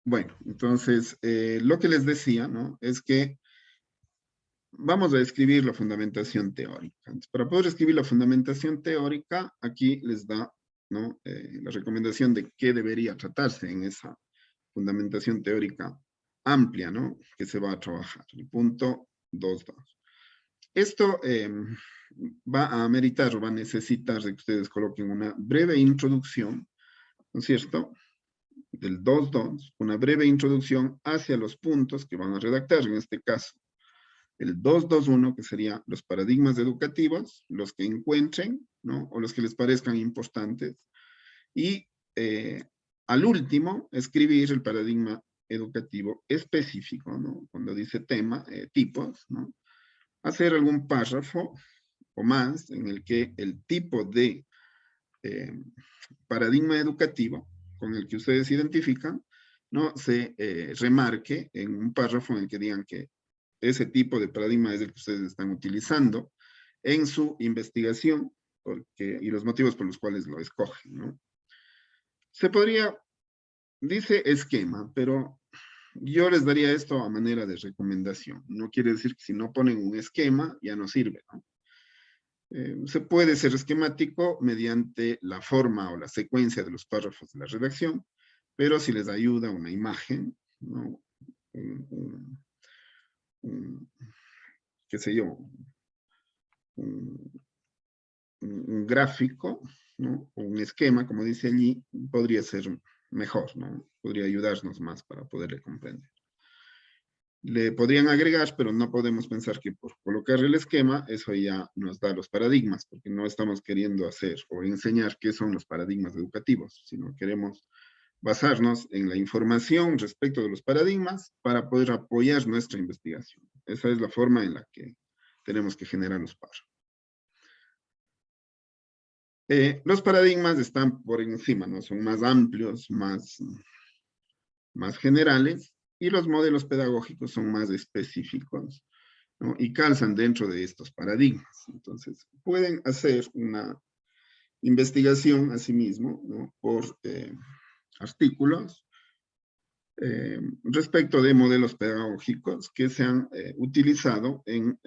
Bueno, entonces, lo que les decía, ¿no? Es que vamos a escribir la fundamentación teórica. Entonces, para poder escribir la fundamentación teórica, aquí les da, ¿no? La recomendación de qué debería tratarse en esa fundamentación teórica amplia, ¿no? Que se va a trabajar. El punto 2.2. Esto va a ameritar o va a necesitar de que ustedes coloquen una breve introducción, ¿no es cierto? Del 2.2, una breve introducción hacia los puntos que van a redactar, en este caso, el 2.2.1, que sería los paradigmas educativos, los que encuentren, ¿no? O los que les parezcan importantes, y al último, escribir el paradigma educativo específico, ¿no? Cuando dice tema, tipos, ¿no? Hacer algún párrafo o más en el que el tipo de paradigma educativo con el que ustedes identifican, ¿no? Se remarque en un párrafo en el que digan que ese tipo de paradigma es el que ustedes están utilizando en su investigación y los motivos por los cuales lo escogen, ¿no? Se podría, dice esquema, pero yo les daría esto a manera de recomendación. No quiere decir que si no ponen un esquema ya no sirve, ¿no? Se puede ser esquemático mediante la forma o la secuencia de los párrafos de la redacción, pero si les ayuda una imagen, ¿no? un, un, qué sé yo, un, un gráfico, ¿no? O un esquema, como dice allí, podría ser mejor, ¿no? Podría ayudarnos más para poderle comprender. Le podrían agregar, pero no podemos pensar que por colocar el esquema, eso ya nos da los paradigmas, porque no estamos queriendo hacer o enseñar qué son los paradigmas educativos, sino queremos basarnos en la información respecto de los paradigmas para poder apoyar nuestra investigación. Esa es la forma en la que tenemos que generar los párrafos. Los paradigmas están por encima, ¿no? Son más amplios, más generales, y los modelos pedagógicos son más específicos, ¿no? Y calzan dentro de estos paradigmas. Entonces, pueden hacer una investigación asimismo, ¿no? Por artículos respecto de modelos pedagógicos que se han utilizado en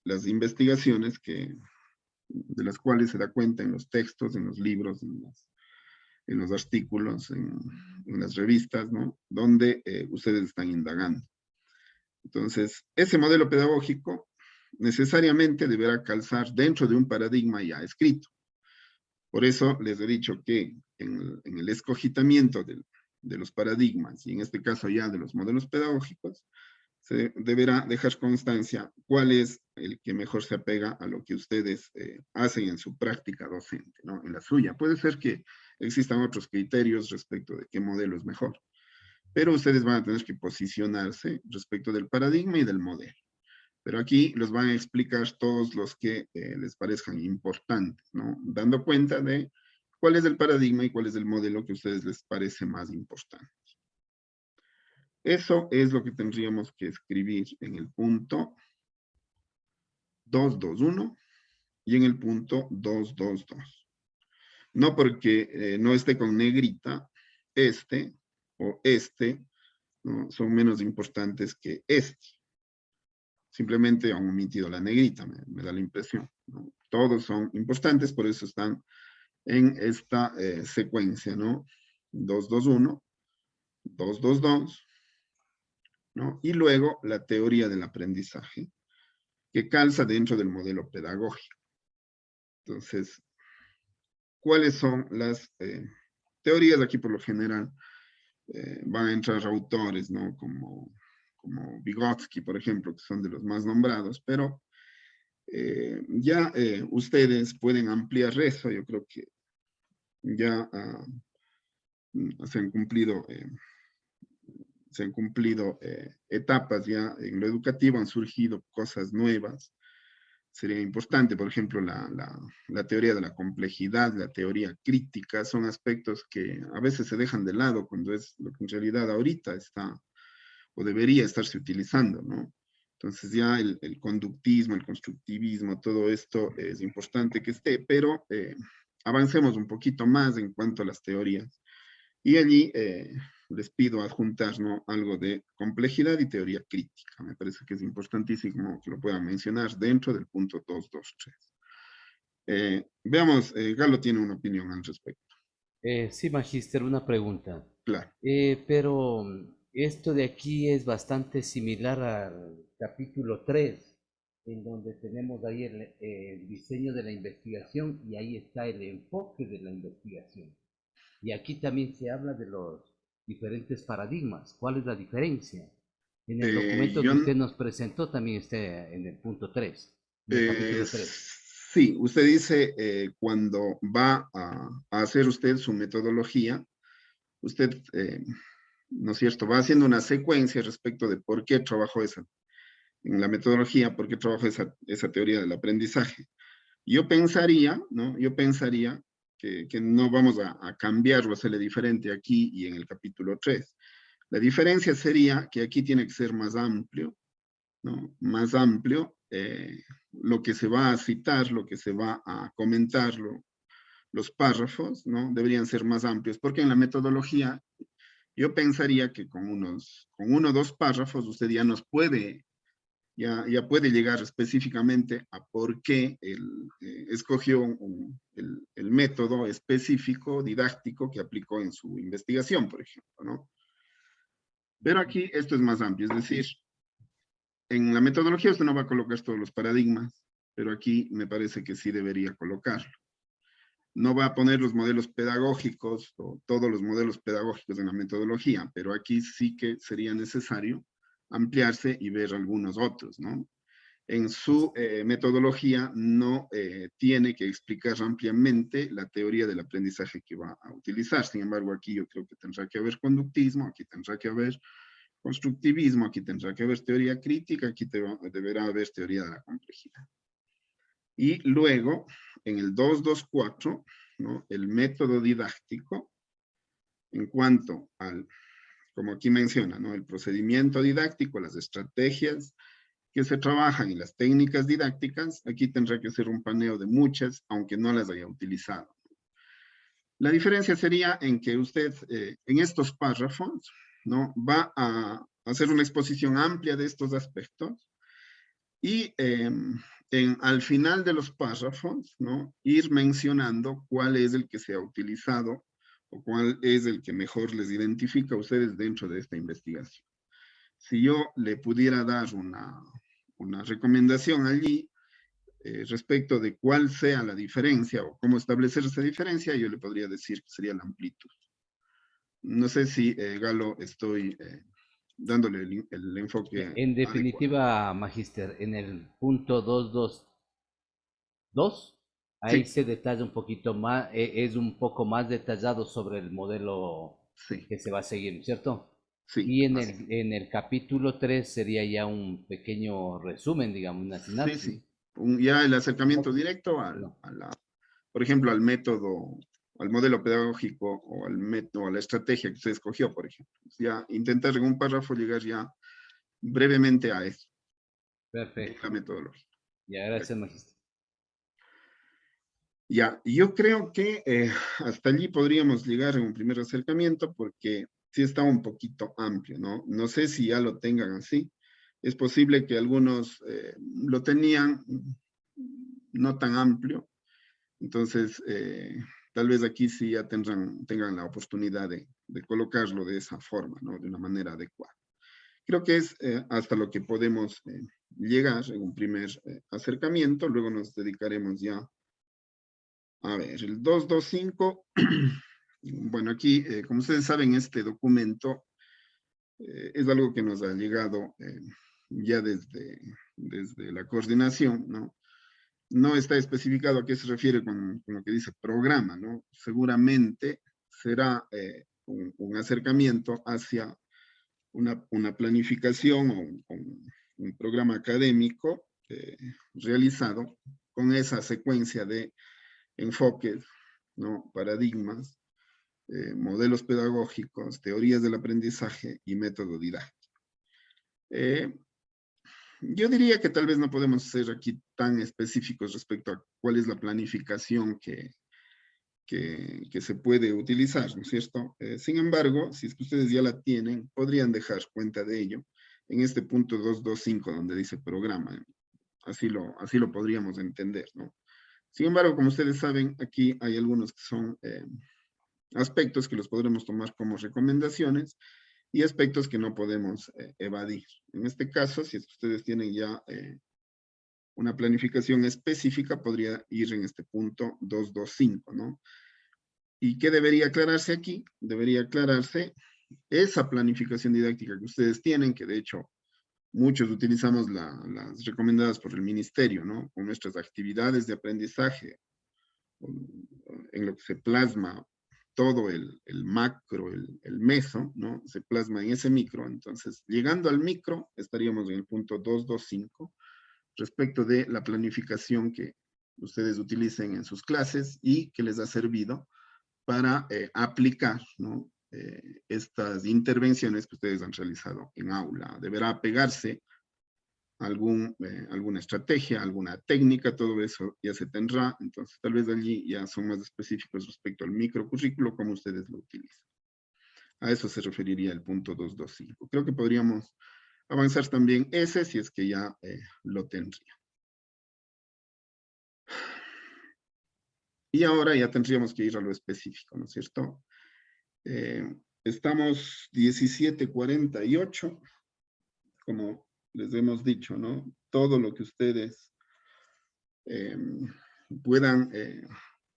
las investigaciones de las cuales se da cuenta en los textos, en los libros, en los artículos, en las revistas, ¿no? Donde ustedes están indagando. Entonces, ese modelo pedagógico necesariamente deberá calzar dentro de un paradigma ya escrito. Por eso les he dicho que en el escogitamiento de los paradigmas, y en este caso ya de los modelos pedagógicos, se deberá dejar constancia cuál es el que mejor se apega a lo que ustedes hacen en su práctica docente, ¿no? En la suya. Puede ser que existan otros criterios respecto de qué modelo es mejor, pero ustedes van a tener que posicionarse respecto del paradigma y del modelo. Pero aquí los van a explicar todos los que les parezcan importantes, ¿no? Dando cuenta de cuál es el paradigma y cuál es el modelo que a ustedes les parece más importante. Eso es lo que tendríamos que escribir en el punto 2.2.1 y en el punto 2.2.2. No porque no esté con negrita, este o este, ¿no? Son menos importantes que este. Simplemente han omitido la negrita, me da la impresión, ¿no? Todos son importantes, por eso están en esta secuencia, ¿no? 2.2.1, 2.2.2, ¿no? Y luego la teoría del aprendizaje, que calza dentro del modelo pedagógico. Entonces, ¿cuáles son las teorías? Aquí por lo general van a entrar autores, ¿no? Como Vygotsky, por ejemplo, que son de los más nombrados, pero ya ustedes pueden ampliar eso. Yo creo que ya se han cumplido, etapas ya en lo educativo, han surgido cosas nuevas. Sería importante, por ejemplo, la teoría de la complejidad, la teoría crítica, son aspectos que a veces se dejan de lado cuando es lo que en realidad ahorita está o debería estarse utilizando, ¿no? Entonces ya el conductismo, el constructivismo, todo esto es importante que esté, pero avancemos un poquito más en cuanto a las teorías. Y allí les pido adjuntar, ¿no?, algo de complejidad y teoría crítica. Me parece que es importantísimo que lo puedan mencionar dentro del punto 223. Veamos, Galo tiene una opinión al respecto. Sí, magíster, una pregunta. Claro. Pero esto de aquí es bastante similar al capítulo 3, en donde tenemos ahí el diseño de la investigación y ahí está el enfoque de la investigación. Y aquí también se habla de los diferentes paradigmas. ¿Cuál es la diferencia? En el documento Yo, que usted nos presentó también está en el punto 3, en el capítulo 3. sí, usted dice cuando va a hacer usted su metodología, usted, ¿no es cierto?, va haciendo una secuencia respecto de por qué trabajó en la metodología, por qué trabajó esa teoría del aprendizaje. Yo pensaría, ¿no? Yo pensaría que no vamos a cambiarlo, hacerle diferente aquí y en el capítulo 3. La diferencia sería que aquí tiene que ser más amplio, ¿no? Más amplio, lo que se va a citar, lo que se va a comentar, los párrafos, ¿no? Deberían ser más amplios, porque en la metodología yo pensaría que con uno o dos párrafos usted ya nos puede, ya puede llegar específicamente a por qué escogió el método específico, didáctico que aplicó en su investigación, por ejemplo, ¿no? Pero aquí esto es más amplio, es decir, en la metodología usted no va a colocar todos los paradigmas, pero aquí me parece que sí debería colocarlo. No va a poner los modelos pedagógicos o todos los modelos pedagógicos en la metodología, pero aquí sí que sería necesario ampliarse y ver algunos otros, ¿no? En su metodología no tiene que explicar ampliamente la teoría del aprendizaje que va a utilizar. Sin embargo, aquí yo creo que tendrá que haber conductismo, aquí tendrá que haber constructivismo, aquí tendrá que haber teoría crítica, aquí deberá haber teoría de la complejidad. Y luego, en el 224, ¿no?, el método didáctico, en cuanto al, como aquí menciona, ¿no?, el procedimiento didáctico, las estrategias que se trabajan y las técnicas didácticas, aquí tendrá que ser un paneo de muchas, aunque no las haya utilizado. La diferencia sería en que usted, en estos párrafos, ¿no?, va a hacer una exposición amplia de estos aspectos y al final de los párrafos, ¿no?, ir mencionando cuál es el que se ha utilizado o cuál es el que mejor les identifica a ustedes dentro de esta investigación. Si yo le pudiera dar una recomendación allí respecto de cuál sea la diferencia o cómo establecer esa diferencia, yo le podría decir que sería la amplitud. No sé si, Galo, estoy dándole el enfoque En adecuado. definitiva, magíster, en el punto 222, ahí Sí, se detalla un poquito más, es un poco más detallado sobre el modelo sí, que se va a seguir, ¿cierto? sí, Y así. en el capítulo 3 sería ya un pequeño resumen, digamos, una Sí, sinapsis. sí. Ya el acercamiento ¿Correcto? directo No. por ejemplo, al método, al modelo pedagógico o al método, a la estrategia que usted escogió, por ejemplo. Ya intentar en un párrafo llegar ya brevemente a eso, en la Perfecto. metodología. Ya, gracias, magíster. Ya, yo creo que hasta allí podríamos llegar en un primer acercamiento porque sí está un poquito amplio, ¿no? No sé si ya lo tengan así. Es posible que algunos lo tenían no tan amplio. Entonces, tal vez aquí sí ya tengan la oportunidad de colocarlo de esa forma, ¿no? De una manera adecuada. Creo que es hasta lo que podemos llegar en un primer acercamiento. Luego nos dedicaremos ya a ver, el 225. Bueno, aquí, como ustedes saben, este documento es algo que nos ha llegado ya desde la coordinación, ¿no? No está especificado a qué se refiere con lo que dice programa, ¿no? Seguramente será un acercamiento hacia una planificación o un programa académico realizado con esa secuencia de enfoques, ¿no?, paradigmas, modelos pedagógicos, teorías del aprendizaje y método didáctico. Eh, yo diría que tal vez no podemos ser aquí tan específicos respecto a cuál es la planificación que se puede utilizar, ¿no es cierto? Sin embargo, si es que ustedes ya la tienen, podrían dejar cuenta de ello en este punto 225 donde dice programa. Así lo podríamos entender, ¿no? Sin embargo, como ustedes saben, aquí hay algunos que son aspectos que los podremos tomar como recomendaciones y aspectos que no podemos evadir. En este caso, si es que ustedes tienen ya una planificación específica, podría ir en este punto 225, ¿no? ¿Y qué debería aclararse aquí? Debería aclararse esa planificación didáctica que ustedes tienen, que de hecho muchos utilizamos las recomendadas por el ministerio, ¿no? Con nuestras actividades de aprendizaje, en lo que se plasma todo el macro, el meso, ¿no? Se plasma en ese micro. Entonces, llegando al micro, estaríamos en el punto 225, respecto de la planificación que ustedes utilicen en sus clases y que les ha servido para aplicar, ¿no? Estas intervenciones que ustedes han realizado en aula. Deberá apegarse alguna estrategia, alguna técnica, todo eso ya se tendrá, entonces tal vez allí ya son más específicos respecto al microcurrículo, como ustedes lo utilizan. A eso se referiría el punto 225. Creo que podríamos avanzar también ese, si es que ya lo tendría. Y ahora ya tendríamos que ir a lo específico, ¿no es cierto? Estamos 17:48, como les hemos dicho, ¿no? Todo lo que ustedes puedan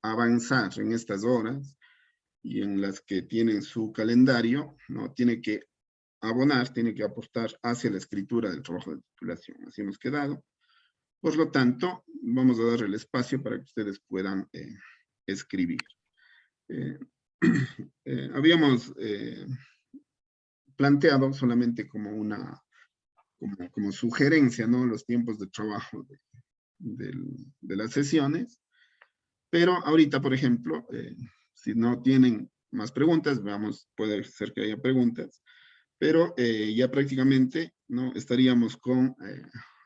avanzar en estas horas y en las que tienen su calendario, ¿no? Tiene que abonar, tiene que aportar hacia la escritura del trabajo de titulación. Así hemos quedado. Por lo tanto, vamos a dar el espacio para que ustedes puedan escribir. Habíamos planteado solamente como como sugerencia, ¿no? Los tiempos de trabajo de las sesiones, pero ahorita, por ejemplo, si no tienen más preguntas, puede ser que haya preguntas, pero ya prácticamente, ¿no? Estaríamos con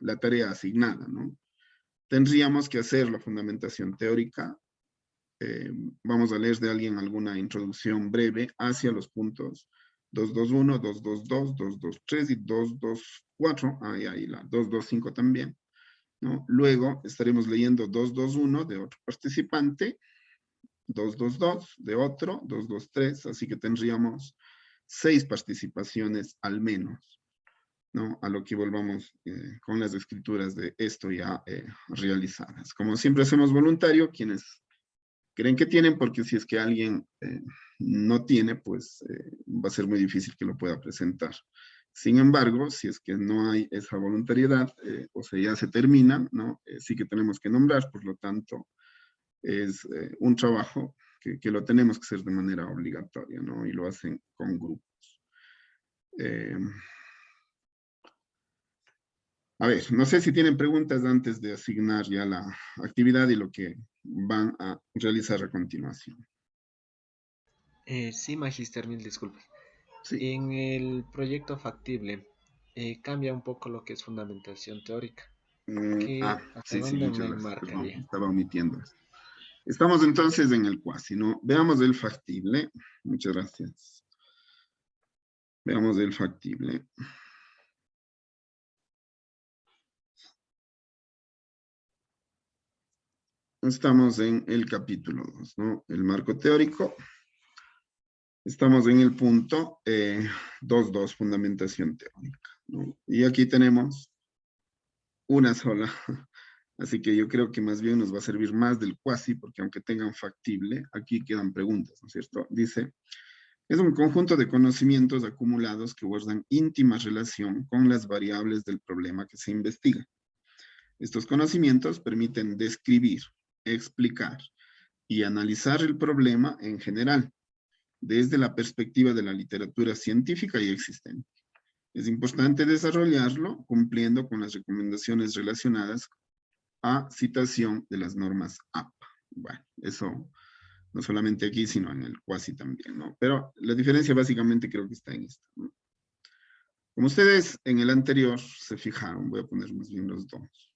la tarea asignada, ¿no? Tendríamos que hacer la fundamentación teórica. Vamos a leer de alguien alguna introducción breve hacia los puntos 221, 222, 223 y 224. Ahí la 225 también, ¿no? Luego estaremos leyendo 221 de otro participante, 222 de otro, 223, así que tendríamos 6 participaciones al menos, ¿no? A lo que volvamos con las escrituras de esto ya realizadas. Como siempre hacemos voluntario, quienes creen que tienen, porque si es que alguien no tiene, pues va a ser muy difícil que lo pueda presentar. Sin embargo, si es que no hay esa voluntariedad, o sea, ya se termina, ¿no? Sí que tenemos que nombrar, por lo tanto, es un trabajo que lo tenemos que hacer de manera obligatoria, ¿no? Y lo hacen con grupos. A ver, no sé si tienen preguntas antes de asignar ya la actividad y lo que van a realizar a continuación. Sí, Magister, mil disculpas. Sí. En el proyecto factible cambia un poco lo que es fundamentación teórica. ¿Hacia Sí, dónde muchas me gracias. Perdón, enmarcaría? estaba omitiendo esto. Estamos entonces en el cuasi, ¿no? Veamos el factible. Muchas gracias. Veamos el factible. Estamos en el capítulo 2, ¿no? El marco teórico. Estamos en el punto 2.2, fundamentación teórica, ¿no? Y aquí tenemos una sola. Así que yo creo que más bien nos va a servir más del cuasi, porque aunque tengan factible, aquí quedan preguntas, ¿no es cierto? Dice, es un conjunto de conocimientos acumulados que guardan íntima relación con las variables del problema que se investiga. Estos conocimientos permiten describir, explicar y analizar el problema en general, desde la perspectiva de la literatura científica y existente. Es importante desarrollarlo cumpliendo con las recomendaciones relacionadas a citación de las normas APA. Bueno, eso no solamente aquí, sino en el cuasi también, ¿no? Pero la diferencia básicamente creo que está en esto, ¿no? Como ustedes en el anterior se fijaron, voy a poner más bien los dos.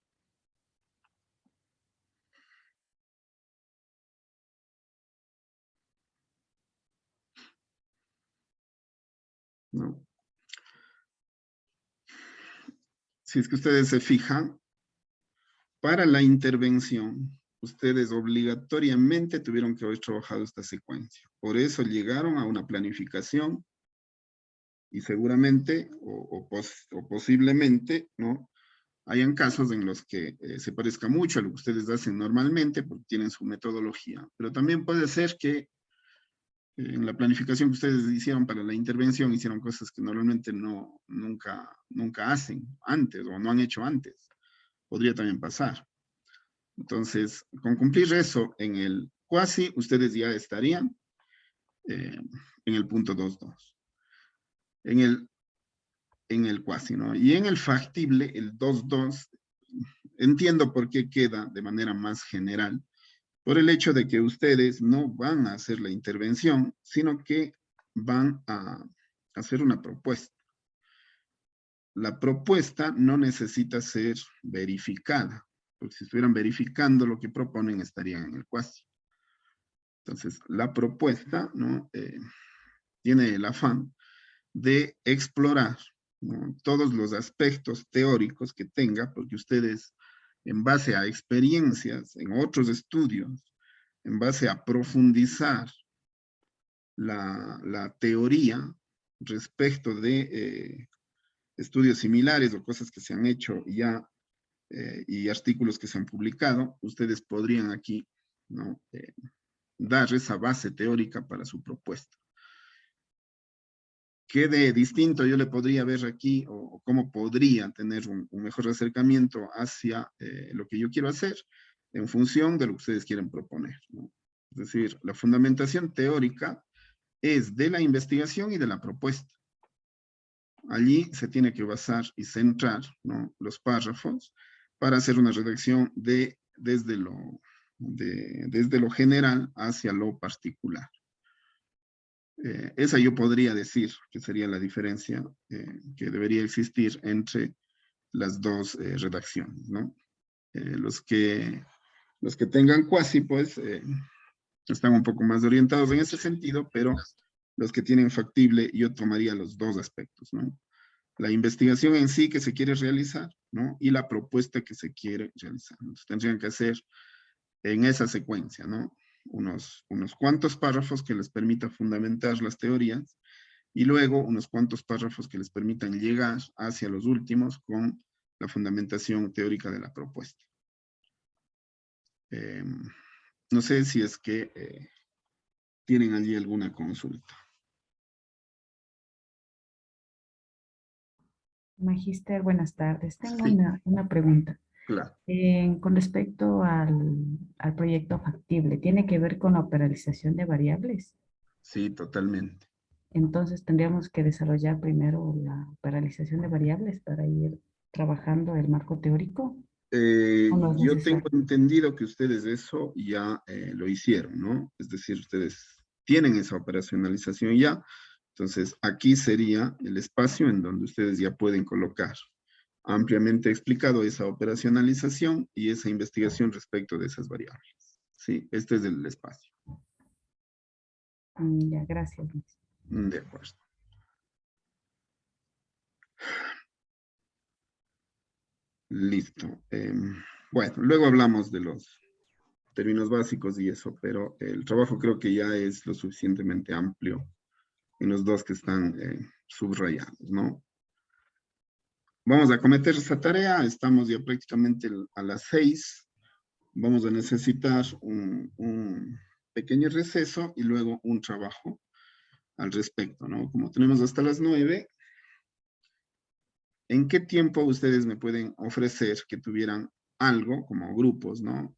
¿no? Si es que ustedes se fijan, para la intervención, ustedes obligatoriamente tuvieron que haber trabajado esta secuencia. Por eso llegaron a una planificación y seguramente o posiblemente, ¿no? Hayan casos en los que se parezca mucho a lo que ustedes hacen normalmente porque tienen su metodología, pero también puede ser que en la planificación que ustedes hicieron para la intervención hicieron cosas que normalmente nunca hacen antes o no han hecho antes. Podría también pasar. Entonces, con cumplir eso en el cuasi, ustedes ya estarían en el punto 2.2. En el cuasi, ¿no? Y en el factible, el 2.2, entiendo por qué queda de manera más general, por el hecho de que ustedes no van a hacer la intervención, sino que van a hacer una propuesta. La propuesta no necesita ser verificada, porque si estuvieran verificando lo que proponen, estarían en el cuasi. Entonces, la propuesta, ¿no? Tiene el afán de explorar, ¿no? Todos los aspectos teóricos que tenga, porque ustedes, en base a experiencias en otros estudios, en base a profundizar la teoría respecto de estudios similares o cosas que se han hecho ya y artículos que se han publicado, ustedes podrían aquí, ¿no? Dar esa base teórica para su propuesta. ¿Qué de distinto yo le podría ver aquí o cómo podría tener un mejor acercamiento hacia lo que yo quiero hacer en función de lo que ustedes quieren proponer, ¿no? Es decir, la fundamentación teórica es de la investigación y de la propuesta. Allí se tiene que basar y centrar, ¿no? Los párrafos para hacer una redacción desde lo general hacia lo particular. Esa yo podría decir que sería la diferencia que debería existir entre las dos redacciones, ¿no? Los que tengan cuasi, pues, están un poco más orientados en ese sentido, pero los que tienen factible, yo tomaría los dos aspectos, ¿no? La investigación en sí que se quiere realizar, ¿no? Y la propuesta que se quiere realizar. Entonces, tendrían que hacer en esa secuencia, ¿no? Unos cuantos párrafos que les permita fundamentar las teorías y luego unos cuantos párrafos que les permitan llegar hacia los últimos con la fundamentación teórica de la propuesta. No sé si es que tienen allí alguna consulta. Magíster, buenas tardes. Tengo Sí, una pregunta. claro. Con respecto al proyecto factible, ¿tiene que ver con la operacionalización de variables? Sí, totalmente. Entonces tendríamos que desarrollar primero la operacionalización de variables para ir trabajando el marco teórico. ¿O no es Yo tengo necesario? entendido que ustedes eso ya lo hicieron, ¿no? Es decir, ustedes tienen esa operacionalización ya. Entonces, aquí sería el espacio en donde ustedes ya pueden colocar ampliamente explicado esa operacionalización y esa investigación respecto de esas variables. Sí, este es el espacio. Ya, gracias. De acuerdo. Listo. Bueno, luego hablamos de los términos básicos y eso, pero el trabajo creo que ya es lo suficientemente amplio en los dos que están subrayados, ¿no? Vamos a cometer esa tarea, estamos ya prácticamente a las 6. Vamos a necesitar un pequeño receso y luego un trabajo al respecto, ¿no? Como tenemos hasta las 9, ¿en qué tiempo ustedes me pueden ofrecer que tuvieran algo como grupos, ¿no?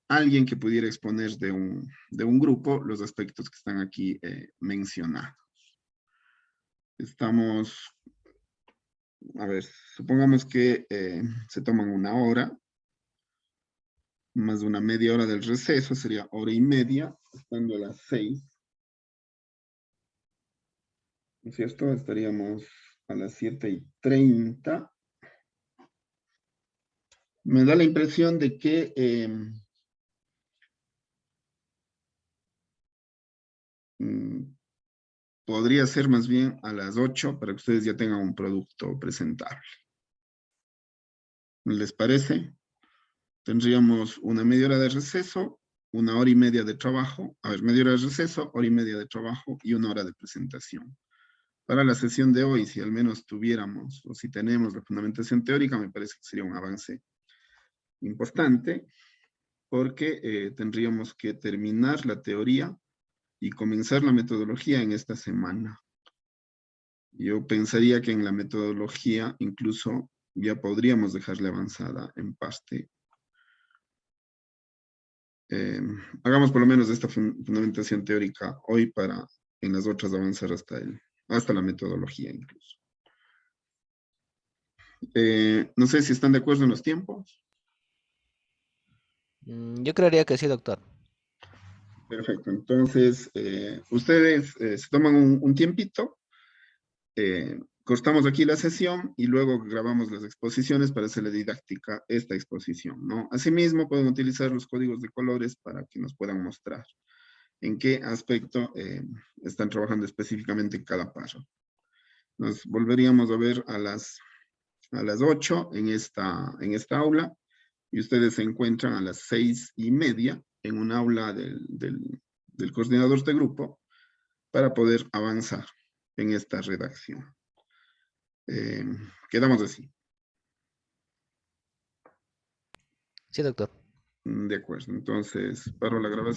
Alguien que pudiera exponer de un grupo los aspectos que están aquí mencionados. Estamos, a ver, supongamos que se toman una hora, más de una media hora del receso, sería hora y media, estando a las 6. ¿No es cierto? Estaríamos a las 7:30. Me da la impresión de que podría ser más bien a las 8 para que ustedes ya tengan un producto presentable. ¿Les parece? Tendríamos una media hora de receso, 1 hora y media de trabajo, media hora de receso, 1 hora y media de trabajo y 1 hora de presentación. Para la sesión de hoy, si al menos tuviéramos o si tenemos la fundamentación teórica, me parece que sería un avance importante, porque tendríamos que terminar la teoría y comenzar la metodología en esta semana. Yo pensaría que en la metodología incluso ya podríamos dejarla avanzada en parte. Hagamos por lo menos esta fundamentación teórica hoy para en las otras avanzar hasta la metodología incluso. No sé si están de acuerdo en los tiempos. Yo creería que sí, doctor. Perfecto, entonces ustedes se toman un tiempito, cortamos aquí la sesión y luego grabamos las exposiciones para hacerle didáctica esta exposición, ¿no? Asimismo, pueden utilizar los códigos de colores para que nos puedan mostrar en qué aspecto están trabajando específicamente en cada paso. Nos volveríamos a ver a las 8 en esta aula y ustedes se encuentran a las 6:30 en un aula del coordinador de grupo para poder avanzar en esta redacción. Quedamos así. Sí, doctor. De acuerdo, entonces paro la grabación.